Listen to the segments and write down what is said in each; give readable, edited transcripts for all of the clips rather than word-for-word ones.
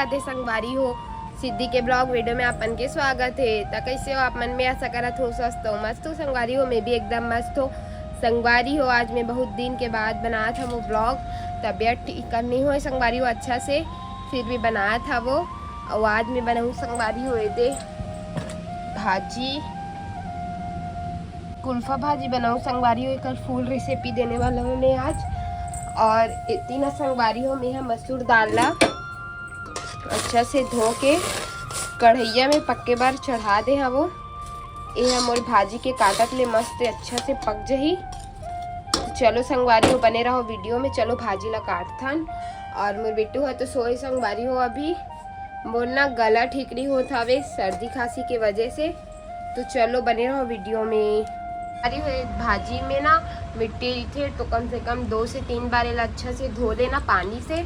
राधे संगवारी हो। सिद्धि के ब्लॉग वीडियो में आपन के स्वागत है। तो कैसे हो आप? मन में आशा करत हो स्वस्थ हो, मस्त हो संगवारी हो। मैं भी एकदम मस्त हो संगवारी हो। आज मैं बहुत दिन के बाद बनाया था वो ब्लॉग। तबीयत ठीक करनी हो संगवारी हो अच्छा से, फिर भी बनाया था वो। और आज मैं बनाऊँ संगवारी हो दे भाजी, कुल्फा भाजी बनाऊँ संगवारी हो। एक फुल रेसिपी देने वाला हूँ मैं आज। और इतनी संगवारी हो मैं मसूर दाल ला अच्छा से धो के कढ़ैया में पक्के बार चढ़ा दे। हाँ वो ये मोर भाजी के काटत ले मस्त अच्छा से पक जही। तो चलो संगवारी हो बने रहो वीडियो में। चलो भाजी ला काट थन। और मोर बेटू है तो सोए संगवारी हो। अभी मोर ना गला ठीक नहीं होता हवे सर्दी खांसी के वजह से। तो चलो बने रहो वीडियो में। अरे भाजी में ना मिट्टी थे तो कम से कम 2 से 3 बार अच्छा से धो लेना पानी से।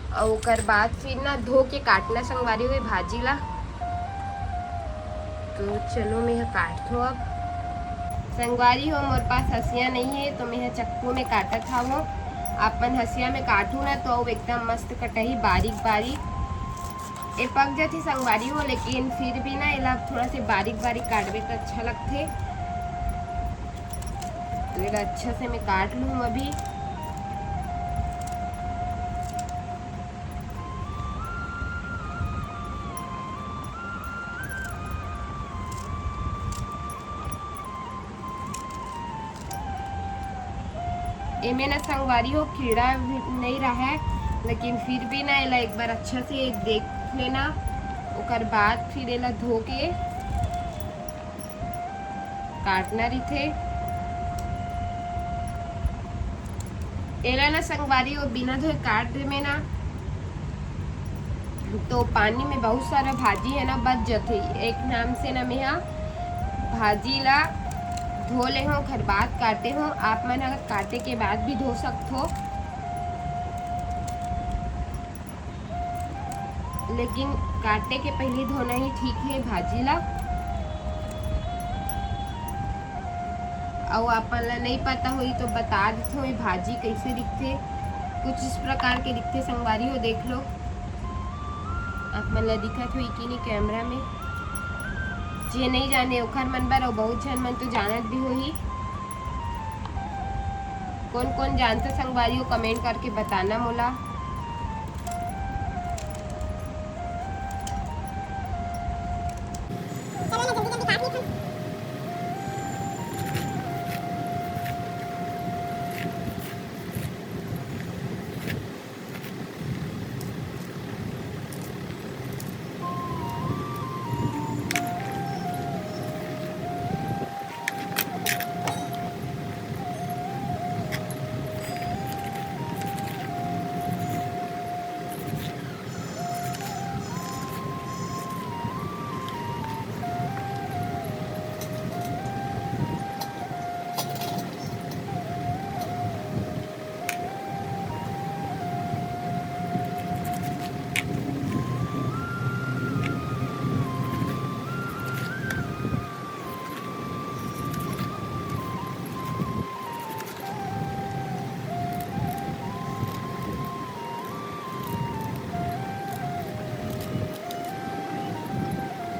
और ओकर बाद फिर ना धो के काटना संगवारी हुई भाजी ला। तो चलो मैं काट दो अब संगवारी हो। मोर पास हसिया नहीं है तो मैं चक्कू में काटा था वो। अपन हसिया में काटू ना तो एकदम मस्त कटही बारीक बारीक। ये पक जाती संगवारी हो, लेकिन फिर भी ना इला थोड़ा से बारीक बारीक काटवे तो अच्छा लगते। तो ये अच्छा से मैं काट लूँ अभी। इमें ना संगवारी हो कीड़ा नहीं रहा है, लेकिन फिर भी ना इला एक बार अच्छा से देख लेना। ओकर बाद फिर इला धो के काटना रही। एला ना संगवारी हो बिना धोए काट दे में ना तो पानी में बहुत सारा भाजी है ना बच जाते। एक नाम से ना मैं भाजी ला धो ले हो खर बाद काटे हो। आप मन अगर काटे के बाद भी धो सकते हो, लेकिन काटे के पहले धोना ही ठीक है भाजी ला। और अपन ला नहीं पता हुई तो बता देते हो भाजी कैसे दिखते। कुछ इस प्रकार के दिखते संगवारी हो, देख लो आप मन ला दिखत हुई कि नहीं कैमरा में। जे नहीं जाने ओखर मन बर और बहुत जन मन तो जानत भी होही। कौन कौन जानता संगवारी हो कमेंट करके बताना मोला।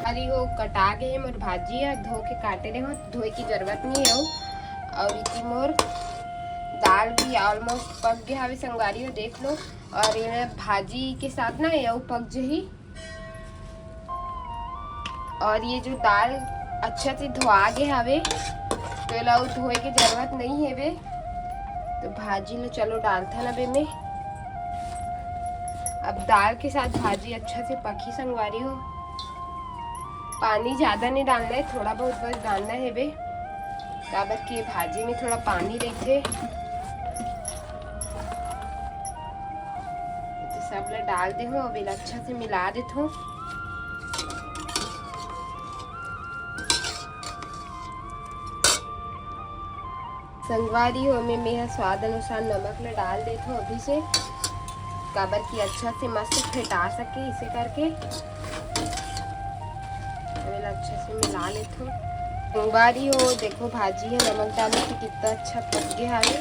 अरे वो कटा गए मोर भाजी है धो के काटे रहे हो, धोए की जरूरत नहीं है। और इसी मोर दाल भी ऑलमोस्ट पक गया हवे संगवारी हो, देख लो। और ये भाजी के साथ ना ये पक जही। और ये जो दाल अच्छा से धोआ गए हवे तो ये धोए की जरूरत नहीं है वे। तो भाजी लो चलो डालता ना बे में। अब दाल के साथ भाजी अच्छा से पकी संगवारी हो। पानी ज्यादा नहीं डालना है, थोड़ा बहुत बस डालना है बे। काबर की भाजी में थोड़ा पानी रहते। तो सब ला डाल दे हो, अब अच्छा से मिला देते हो। संगवारी हो में मैं स्वाद अनुसार नमक ला डाल देते हो अभी से, काबर की अच्छा से मस्त फेटा सके इसे करके। अच्छा से मिला लेते हो। संगवारी हो देखो भाजी है नमक डालने से कितना अच्छा पक गया है।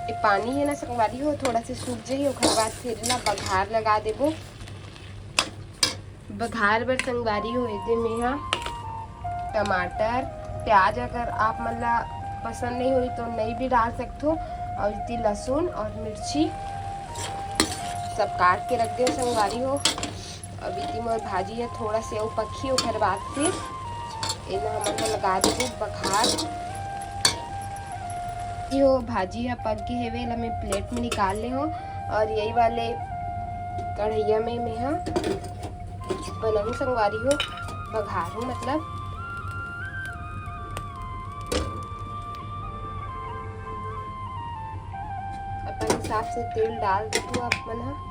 ये पानी है ना संगवारी हो थोड़ा से सूख जाए, ओकर बाद फिर ना बघार लगा देबो। बघार बर संगवारी हो दे मेहा टमाटर प्याज अगर आप मतलब पसंद नहीं हुई तो नहीं भी डाल सकते हो, और इतनी लहसुन और मिर्ची सब काट के रख दे संगवारी हो। अब इतनी मोर भाजी है थोड़ा से वो पखी ओखर बाद फिर इन्हें हमन लगा देंगे बघार। यो भाजी है पक के हेवे ला मैं प्लेट में निकाल ले हो, और यही वाले कढ़ैया में मैं बनाऊँ संगवारी हो बघार हूँ मतलब। अपन हिसाब से तेल डाल दो अपन।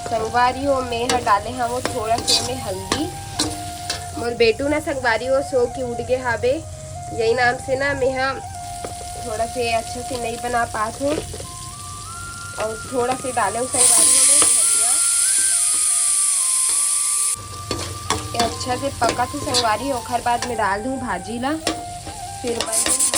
संगवारी हो में डाले हम वो थोड़ा से में हल्दी। मोर बेटू ना संगवारी हो सो की उड़ गए हावे, यही नाम से ना मैं थोड़ा से अच्छा से नहीं बना पात हूँ। और थोड़ा से डाले हूँ संगवारी में धनिया, ये अच्छा से पका तो संगवारी हो खर बाद में डाल दूँ भाजी ला, फिर बन दूँ भाजी।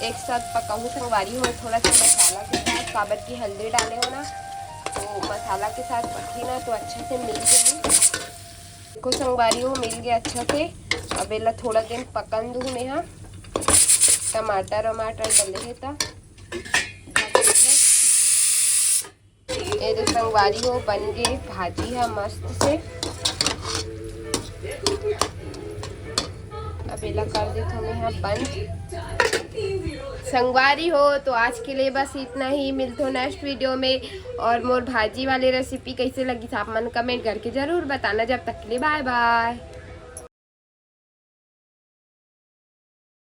एक साथ पकाऊँ संगवारी हो थोड़ा सा मसाला के साथ, काबर की हल्दी डाले हो ना तो मसाला के साथ पकी ना तो अच्छा से मिल गई को संगवारी हो मिल गया अच्छा से। अब इला थोड़ा दिन पकन दूँ मैं यहाँ टमाटर वमाटर डले है था ये तो संगवारी हो बन गई भाजी है मस्त से। अब इला कर दे तो मैं यहाँ बंद संगवारी हो। तो आज के लिए बस इतना ही, मिलते हो नेक्स्ट वीडियो में। और मोर भाजी वाली रेसिपी कैसे लगी आप मन कमेंट करके जरूर बताना। जब तक के लिए बाय बाय।